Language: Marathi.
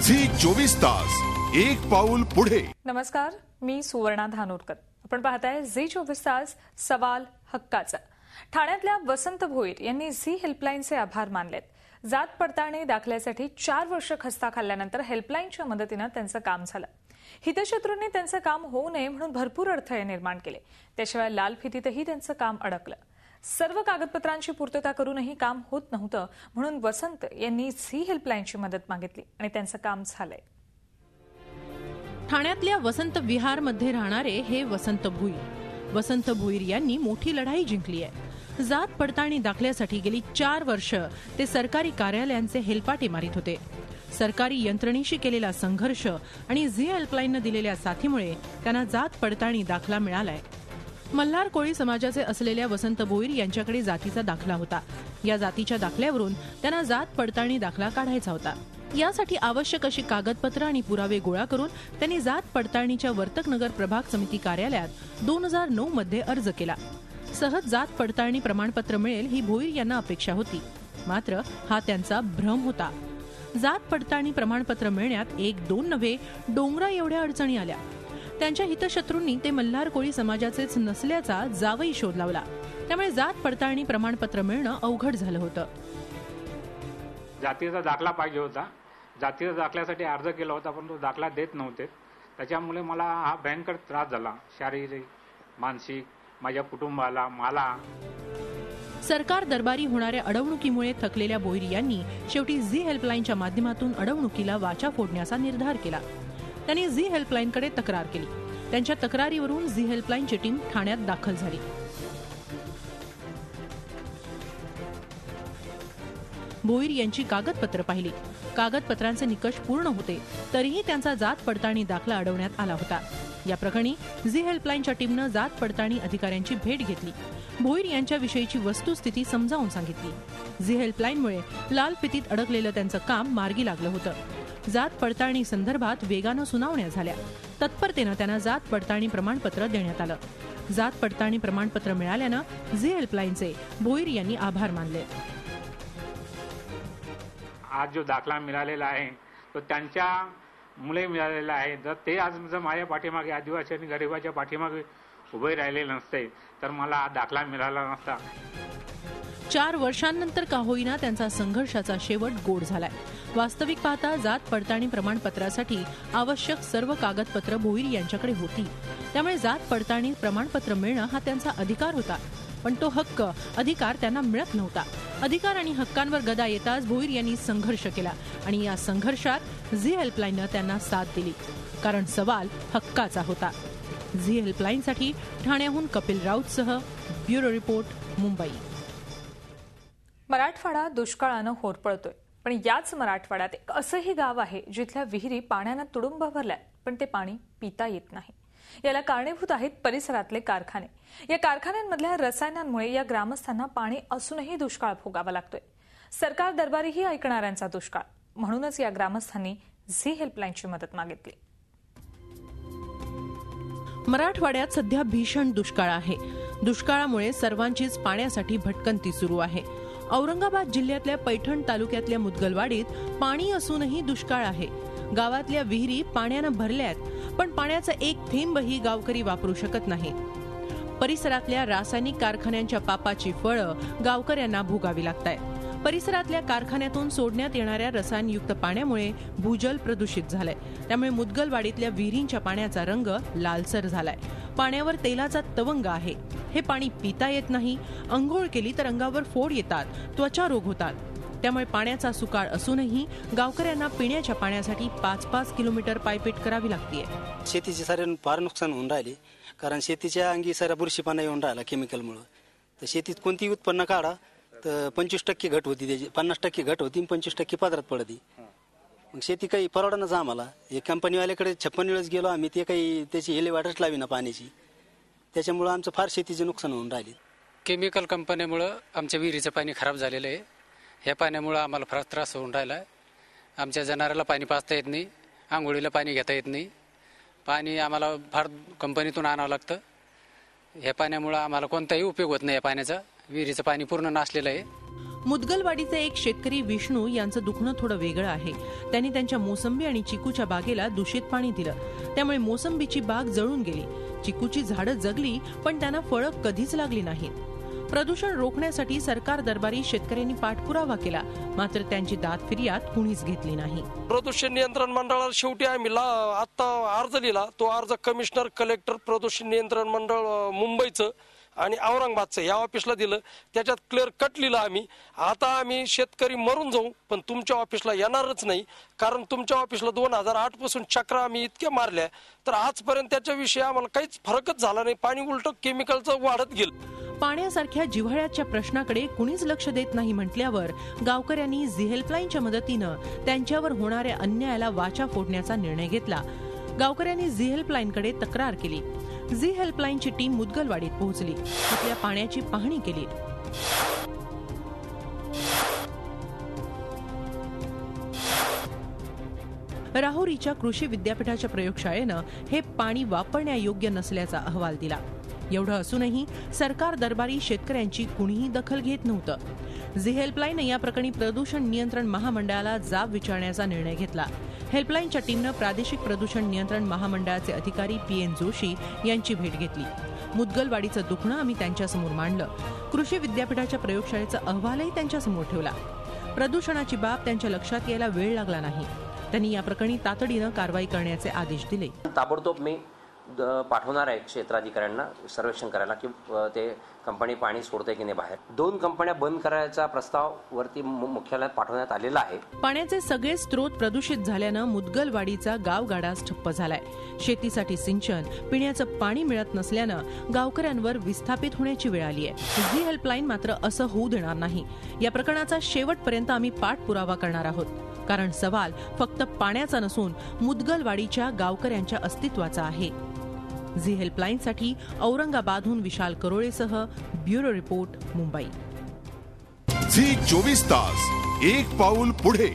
झी 24 तास, एक पाऊल पुढे. नमस्कार, मी सुवर्णा धानोरकर. आपण पाहताय झी 24 तास, सवाल हक्काचा. ठाण्यातल्या वसंत भोईर यांनी झी हेल्पलाईनचे आभार मानलेत. जात पडताळणी दाखल्यासाठी 4 वर्ष खस्ता खाल्ल्यानंतर हेल्पलाईनच्या मदतीनं त्यांचं काम झालं. हितशत्रूंनी त्यांचं काम होऊ नये म्हणून भरपूर अडथळे निर्माण केले. त्याशिवाय लाल फितीतही त्यांचं काम अडकलं. सर्व कागदपत्रांची पूर्तता करूनही काम होत नव्हतं, म्हणून वसंत यांनी झी हेल्पलाईनची मदत मागितली आणि त्यांचं काम झालंय. ठाण्यातल्या वसंत विहारमध्ये राहणारे हे वसंत भोईर. वसंत भोईर यांनी मोठी लढाई जिंकली आहे. जात पडताळणी दाखल्यासाठी गेली 4 वर्ष ते सरकारी कार्यालयांचे हेलपाटे मारित होते. सरकारी यंत्रणेशी केलेला संघर्ष आणि झी हेल्पलाईननं दिलेल्या साथीमुळे त्यांना जात पडताळणी दाखला मिळालाय. मल्हार कोळी समाजाचे असलेल्या वसंत भोईर यांच्याकडे जातीचा दाखला होता. या जातीच्या दाखल्यावरून त्यांना जात पडताळणी दाखला काढायचा होता. यासाठी आवश्यक अशी कागदपत्र आणि पुरावे गोळा करून त्यांनी जात पडताळणीच्या वर्तकनगर प्रभाग समिती कार्यालयात 2009 मध्ये अर्ज केला. सहज जात पडताळणी प्रमाणपत्र मिळेल ही भोईर यांना अपेक्षा होती. मात्र हा त्यांचा भ्रम होता. जात पडताळणी प्रमाणपत्र मिळण्यात 1-2 नव्हे, डोंगरा एवढ्या अडचणी आल्या. त्यांच्या हितशत्रूंनी ते मल्हार कोळी समाजाचेच नसल्याचा जावई शोध लावला. त्यामुळे जात पडताळणी प्रमाणपत्र मिळणं अवघड झालं होतं. जातीचा दाखला पाहिजे होता. जातीच्या दाखल्यासाठी अर्ज केला होता, पण तो दाखला देत नव्हते. त्याच्यामुळे मला हा भयंकर त्रास झाला, शारीरिक, मानसिक, माझ्या कुटुंबाला, मला. सरकार दरबारी होणाऱ्या अडवणुकीमुळे थकलेल्या भोईर यांनी शेवटी झी हेल्पलाईनच्या माध्यमातून अडवणुकीला वाचा फोडण्याचा निर्धार केला. त्यांनी झी हेल्पलाईनकडे तक्रार केली. त्यांच्या तक्रारीवरून झी हेल्पलाईनची टीम ठाण्यात दाखल झाली. भोईर यांची कागदपत्र पाहिली. कागदपत्रांचे निकष पूर्ण होते, तरीही त्यांचा जात पडताळणी दाखला अडवण्यात आला होता. या प्रकरणी झी हेल्पलाईनच्या टीमनं जात पडताळणी अधिकाऱ्यांची भेट घेतली. भोईर यांच्याविषयीची वस्तुस्थिती समजावून सांगितली. झी हेल्पलाईनमुळे लाल फितीत अडकलेलं त्यांचं काम मार्गी लागलं होतं. जात पडताळणी संदर्भात वेगानं सुनावण्या झाल्या. तत्परतेनं त्यांना जात पडताळणी प्रमाणपत्र देण्यात आलं. जात पडताळणी प्रमाणपत्र मिळाल्यानं झी हेल्पलाईनचे भोईर यांनी आभार मानले. आज जो दाखला मिळालेला आहे तो त्यांच्या मुले मिळालेला आहे. जर ते आज माझ्या पाठीमागे, आदिवासी आणि गरिबाच्या पाठीमागे उभे राहिले नसते तर मला हा दाखला मिळाला नसता. 4 वर्षांनंतर का होईना त्यांचा संघर्षाचा शेवट गोड झालाय. वास्तविक पाहता जात पडताळणी प्रमाणपत्रासाठी आवश्यक सर्व कागदपत्र भोईर यांच्याकडे होती. त्यामुळे जात पडताळणी प्रमाणपत्र मिळणं हा त्यांचा अधिकार होता. पण तो हक्क, अधिकार त्यांना मिळत नव्हता. अधिकार आणि हक्कांवर गदा येताच भोईर यांनी संघर्ष केला आणि या संघर्षात झी हेल्पलाईननं त्यांना साथ दिली. कारण सवाल हक्काचा होता. झी हेल्पलाईनसाठी ठाण्याहून कपिल राऊतसह ब्युरो रिपोर्ट, मुंबई. मराठवाडा दुष्काळानं होरपळतोय, पण याच मराठवाड्यात एक असंही गाव आहे जिथल्या विहिरी पाण्यानं तुडुंब भरल्यात, पण ते पाणी पिता येत नाही. याला कारणीभूत आहेत परिसरातले कारखाने. या कारखान्यांमधल्या रसायनांमुळे या ग्रामस्थांना पाणी असूनही दुष्काळ भोगावा लागतोय. सरकार दरबारीही ऐकणाऱ्यांचा दुष्काळ. म्हणूनच या ग्रामस्थांनी झी हेल्पलाईनची मदत मागितली. मराठवाड्यात सध्या भीषण दुष्काळ आहे. दुष्काळामुळे सर्वांचीच पाण्यासाठी भटकंती सुरू आहे. औरंगाबाद जिल्ह्यातल्या पैठण तालुक्यातल्या मुदगलवाडीत पाणी असूनही दुष्काळ आहे. गावातल्या विहिरी पाण्यानं भरल्यात, पण पाण्याचा एक थेंबही गावकरी वापरू शकत नाहीत. परिसरातल्या रासायनिक कारखान्यांच्या पापाची फळं गावकऱ्यांना भोगावी लागतायत. परिसरातल्या कारखान्यातून सोडण्यात येणाऱ्या रसायनयुक्त पाण्यामुळे भूजल प्रदूषित झालंय. त्यामुळे मुदगलवाडीतल्या विहिरींच्या पाण्याचा रंग लालसर झालाय. पाण्यावर तेलाचा तवंग आहे. हे पाणी पिता येत नाही. अंघोळ केली तर अंगावर फोड येतात, त्वचा रोग होतात. त्यामुळे पाण्याचा सुकाळ असूनही गावकऱ्यांना पिण्याच्या पाण्यासाठी 5-5 किलोमीटर पायपीट करावी लागते. शेतीचे सारे फार नुकसान होऊन राहिले. कारण शेतीच्या अंगी सारा बुरशीपाना येऊन राहिला केमिकलमुळे. तर शेतीत कोणतीही उत्पन्न काढा तर 25% घट होती, त्याची 50% घट होती, 25% पदरात पडती. मग शेती काही परवडणच आम्हाला. हे कंपनीवाल्याकडे 56 वेळेस गेलो आम्ही, ते काही त्याची हेलेवाटच लावी ना पाण्याची. त्याच्यामुळे आमचं फार शेतीचे नुकसान होऊन राहिले. केमिकल कंपनीमुळं आमच्या विहिरीचं पाणी खराब झालेलं आहे. ह्या पाण्यामुळं आम्हाला फार त्रास होऊन राहिला आहे. आमच्या जनावराला पाणी पाजता येत नाही, आंघोळीला पाणी घेता येत नाही. पाणी आम्हाला फार कंपनीतून आणावं लागतं. ह्या पाण्यामुळं आम्हाला कोणताही उपयोग होत नाही. या पाण्याचा विहिरीचं पाणी पूर्ण नासलेलं आहे. मुदगलवाडीचे एक शेतकरी विष्णू यांचं दुखणं थोडं वेगळं आहे. त्यांनी त्यांच्या मोसंबी आणि चिकूच्या बागेला दूषित पाणी दिलं. त्यामुळे मोसंबीची बाग जळून गेली. चिकूची झाडं जगली, पण त्यांना फळं कधीच लागली नाहीत. प्रदूषण रोखण्यासाठी सरकार दरबारी शेतकऱ्यांनी पाठपुरावा केला, मात्र त्यांची दाद फिर्याद कुणीच घेतली नाही. प्रदूषण नियंत्रण मंडळाला शेवटी आम्ही आता अर्ज लिहिला. तो अर्ज कमिशनर, कलेक्टर, प्रदूषण नियंत्रण मंडळ मुंबईचं आणि औरंगाबादचं या ऑफिसला दिलं. त्याच्यात क्लिअर कट लिहिलं आम्ही. आता आम्ही शेतकरी मरून जाऊ, पण तुमच्या ऑफिसला येणारच नाही, कारण तुमच्या ऑफिसला 2008 पासून चक्र आम्ही इतक्या मारल्या, तर आजपर्यंत त्याच्याविषयी आम्हाला काहीच फरकच झाला नाही. पाणी उलट केमिकलचं वाढत गेलं. पाण्यासारख्या जिव्हाळ्याच्या प्रश्नाकडे कुणीच लक्ष देत नाही म्हटल्यावर गावकऱ्यांनी झी हेल्पलाईनच्या मदतीनं त्यांच्यावर होणाऱ्या अन्यायाला वाचा फोडण्याचा निर्णय घेतला. गावकऱ्यांनी झी हेल्पलाईनकडे तक्रार केली. झी हेल्पलाईनची टीम मुदगलवाडीत पोहोचली. तिथल्या पाण्याची पाहणी केली. राहुरीच्या कृषी विद्यापीठाच्या प्रयोगशाळेनं हे पाणी वापरण्यायोग्य नसल्याचा अहवाल दिला. एवढं असूनही सरकार दरबारी शेतकऱ्यांची कुणीही दखल घेत नव्हतं. झी हेल्पलाईन या प्रकरणी प्रदूषण नियंत्रण महामंडळाला जाब विचारण्याचा निर्णय घेतला. हेल्पलाईनच्या टीमनं प्रादेशिक प्रदूषण नियंत्रण महामंडळाचे अधिकारी PN जोशी यांची भेट घेतली. मुदगलवाडीचं दुखणं आम्ही त्यांच्यासमोर मांडलं. कृषी विद्यापीठाच्या प्रयोगशाळेचा अहवालही त्यांच्यासमोर ठेवला. प्रदूषणाची बाब त्यांच्या लक्षात यायला वेळ लागला नाही. त्यांनी या प्रकरणी तातडीनं कारवाई करण्याचे आदेश दिले. ताबडतोब मी पाठवणार आहे क्षेत्राधिकाऱ्यांना सर्वेक्षण करायला की ते कंपनी पाणी सोडते की नाही बाहेर. 2 कंपन्या बंद करायचा प्रस्ताव वरती मुख्यालयात पाठवण्यात आलेला आहे. पाण्याचे सगळे स्रोत प्रदूषित झाल्यानं मुदगलवाडीचा गावगाडाच ठप्प झालाय. शेतीसाठी सिंचन, पिण्याचं पाणी मिळत नसल्यानं गावकऱ्यांवर विस्थापित होण्याची वेळ आली आहे. झी हेल्पलाईन मात्र असं होऊ देणार नाही. या प्रकरणाचा शेवटपर्यंत आम्ही पाठपुरावा करणार आहोत, कारण सवाल फक्त पाण्याचा नसून मुदगलवाडीच्या गावकऱ्यांच्या अस्तित्वाचा आहे. झी हेल्पलाईनसाठी औरंगाबादहून विशाल करोळेसह ब्युरो रिपोर्ट, मुंबई. झी 24 तास, एक पाऊल पुढे.